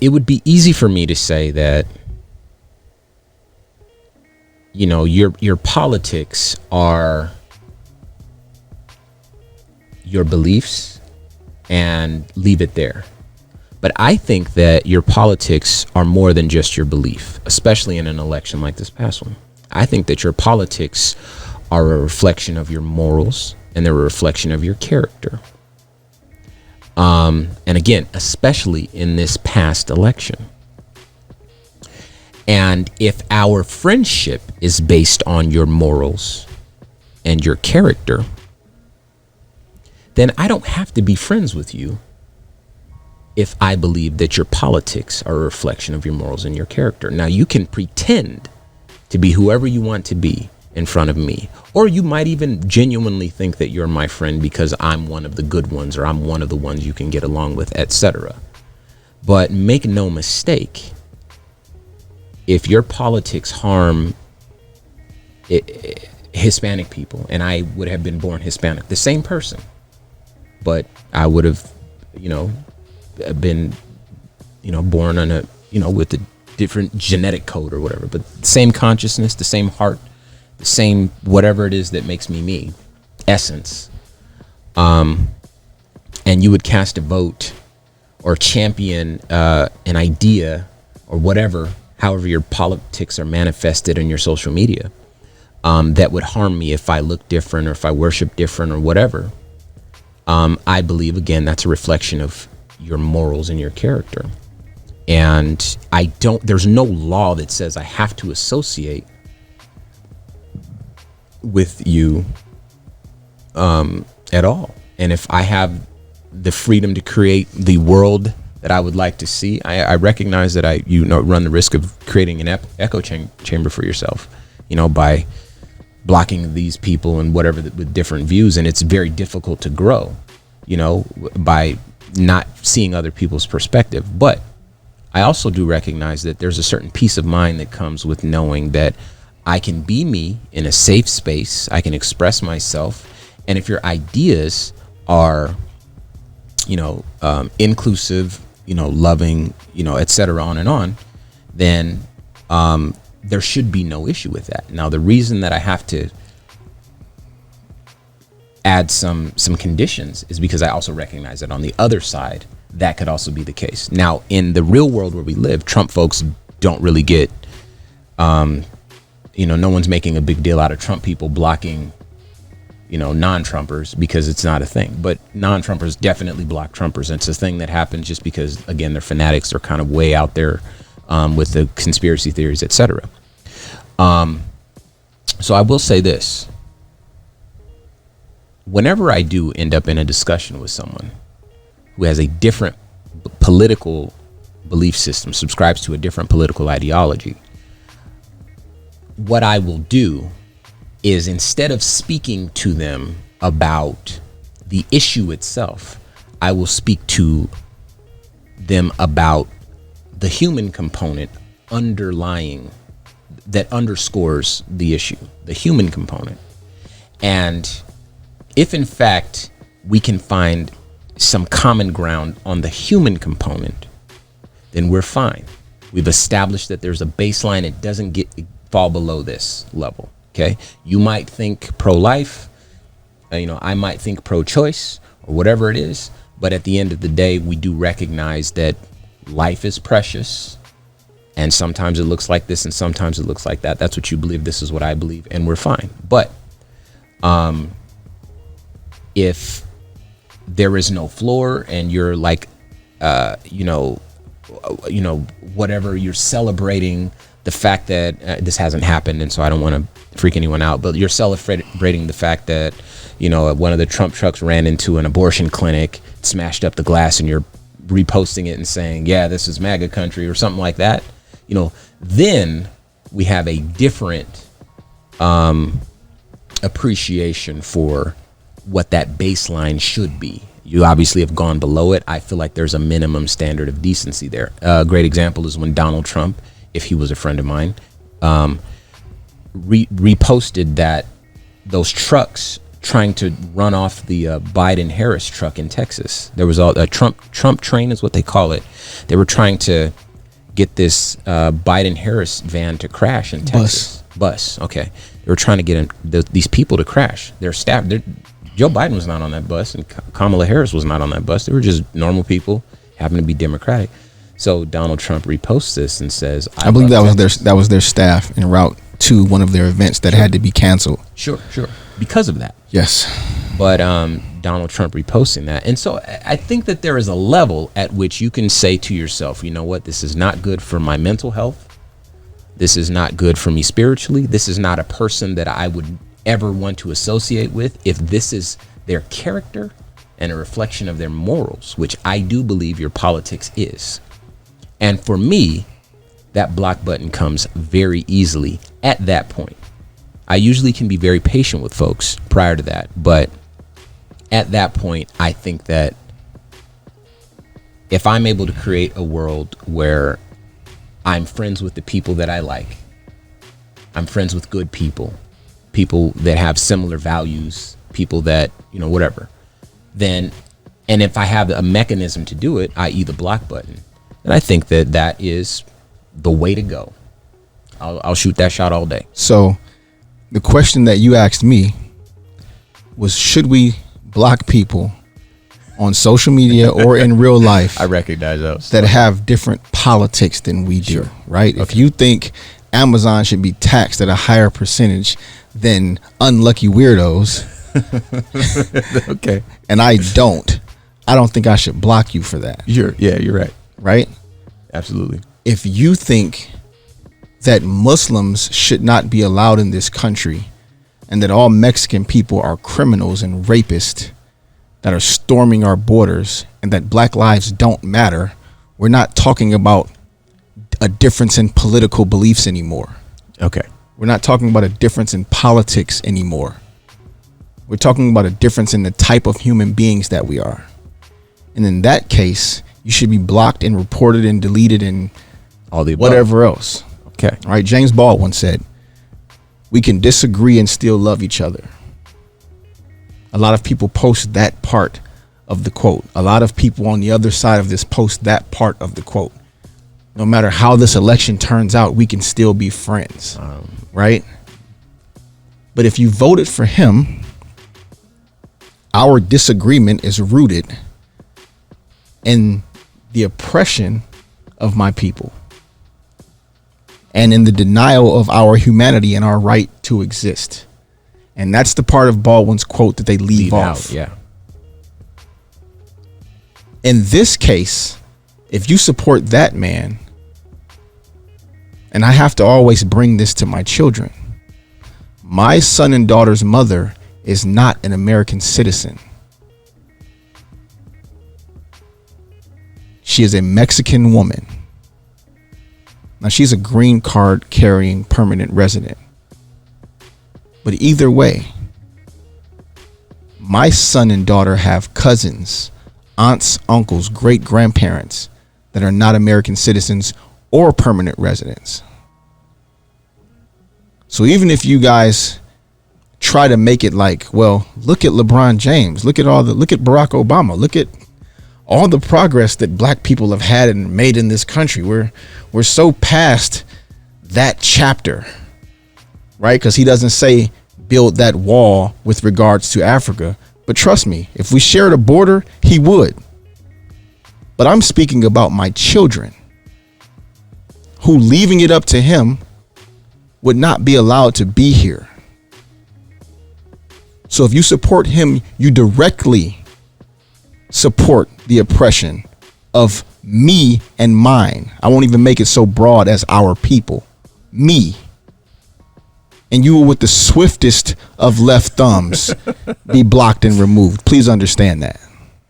it would be easy for me to say that, you know, your politics are your beliefs and leave it there. But I think that your politics are more than just your belief, especially in an election like this past one. I think that your politics are a reflection of your morals and they're a reflection of your character. And again, especially in this past election. And if our friendship is based on your morals and your character, then I don't have to be friends with you if I believe that your politics are a reflection of your morals and your character. Now, you can pretend to be whoever you want to be in front of me, or you might even genuinely think that you're my friend because I'm one of the good ones, or I'm one of the ones you can get along with, etc. But make no mistake, if your politics harm Hispanic people, and I would have been born Hispanic, the same person, but I would have, been, born on a, with a different genetic code or whatever, but the same consciousness, the same heart, the same whatever it is that makes me, essence. And you would cast a vote or champion an idea or whatever, however your politics are manifested in your social media, that would harm me if I look different or if I worship different or whatever. I believe, again, that's a reflection of your morals and your character. And there's no law that says I have to associate with you at all. And if I have the freedom to create the world that I would like to see, I recognize that I run the risk of creating an echo chamber for yourself, by blocking these people and whatever with different views. And it's very difficult to grow, by not seeing other people's perspective. But I also do recognize that there's a certain peace of mind that comes with knowing that I can be me in a safe space. I can express myself. And if your ideas are, inclusive, loving, et cetera, on and on, then there should be no issue with that. Now, the reason that I have to add some conditions is because I also recognize that on the other side, that could also be the case. Now, in the real world where we live, Trump folks don't really get, no one's making a big deal out of Trump people blocking, non-Trumpers, because it's not a thing. But non-Trumpers definitely block Trumpers. And it's a thing that happens just because, again, they're fanatics. They're kind of way out there with the conspiracy theories, etc. So I will say this. Whenever I do end up in a discussion with someone who has a different political belief system, subscribes to a different political ideology, what I will do is, instead of speaking to them about the issue itself, I will speak to them about the human component underlying, that underscores the issue, the human component. And if in fact we can find some common ground on the human component, then we're fine. We've established that there's a baseline. It doesn't fall below this level. Okay. You might think pro-life, I might think pro-choice or whatever it is. But at the end of the day, we do recognize that life is precious. And sometimes it looks like this and sometimes it looks like that. That's what you believe. This is what I believe. And we're fine. But if there is no floor and you're like, whatever, you're celebrating the fact that this hasn't happened, and so I don't want to freak anyone out, but you're celebrating the fact that, one of the Trump trucks ran into an abortion clinic, smashed up the glass, and you're reposting it and saying, yeah, this is MAGA country or something like that, then we have a different appreciation for what that baseline should be. You obviously have gone below it. I feel like there's a minimum standard of decency there. A great example is when Donald Trump, if he was a friend of mine, reposted that those trucks trying to run off the Biden-Harris truck in Texas. There was a Trump train is what they call it. They were trying to get this Biden-Harris van to crash in Texas. Bus. Okay. They were trying to get these people to crash. Their staff. Joe Biden was not on that bus, and Kamala Harris was not on that bus. They were just normal people, happened to be Democratic. So Donald Trump reposts this and says, I believe that was their staff en route to one of their events that had to be canceled. Sure. Because of that. Yes. But Donald Trump reposting that. And so I think that there is a level at which you can say to yourself, you know what, this is not good for my mental health. This is not good for me spiritually. This is not a person that I would ever want to associate with if this is their character and a reflection of their morals, which I do believe your politics is. And for me, that block button comes very easily at that point. I usually can be very patient with folks prior to that, but at that point, I think that if I'm able to create a world where I'm friends with the people that I like, I'm friends with good people that have similar values, people that, whatever, then, and if I have a mechanism to do it, i.e. the block button, then I think that is the way to go. I'll shoot that shot all day. So the question that you asked me was, should we block people on social media or in real life? I recognize those that have different politics than we do, sure. Right? Okay. If you think Amazon should be taxed at a higher percentage than unlucky weirdos, okay, and I don't think I should block you for that. You're right. Right? Absolutely. If you think that Muslims should not be allowed in this country and that all Mexican people are criminals and rapists that are storming our borders and that black lives don't matter, we're not talking about a difference in political beliefs anymore. Okay. We're not talking about a difference in politics anymore. We're talking about a difference in the type of human beings that we are. And in that case, you should be blocked and reported and deleted and all the above. Whatever else. Okay. All right. James Baldwin said, we can disagree and still love each other. A lot of people post that part of the quote. A lot of people on the other side of this post that part of the quote. No matter how this election turns out, we can still be friends. Right? But if you voted for him, our disagreement is rooted in the oppression of my people and in the denial of our humanity and our right to exist. And that's the part of Baldwin's quote that they leave off. Out, yeah. In this case, if you support that man, and I have to always bring this to my children, my son and daughter's mother is not an American citizen. She is a Mexican woman. Now, she's a green card carrying permanent resident. But either way, my son and daughter have cousins, aunts, uncles, great grandparents that are not American citizens or permanent residents. So even if you guys try to make it like, well, look at LeBron James, look at Barack Obama, look at all the progress that black people have had and made in this country. We're so past that chapter, right? Because he doesn't say build that wall with regards to Africa. But trust me, if we shared a border, he would. But I'm speaking about my children who, leaving it up to him, would not be allowed to be here. So if you support him, you directly support the oppression of me and mine. I won't even make it so broad as our people. Me. And you will, with the swiftest of left thumbs, be blocked and removed. Please understand that.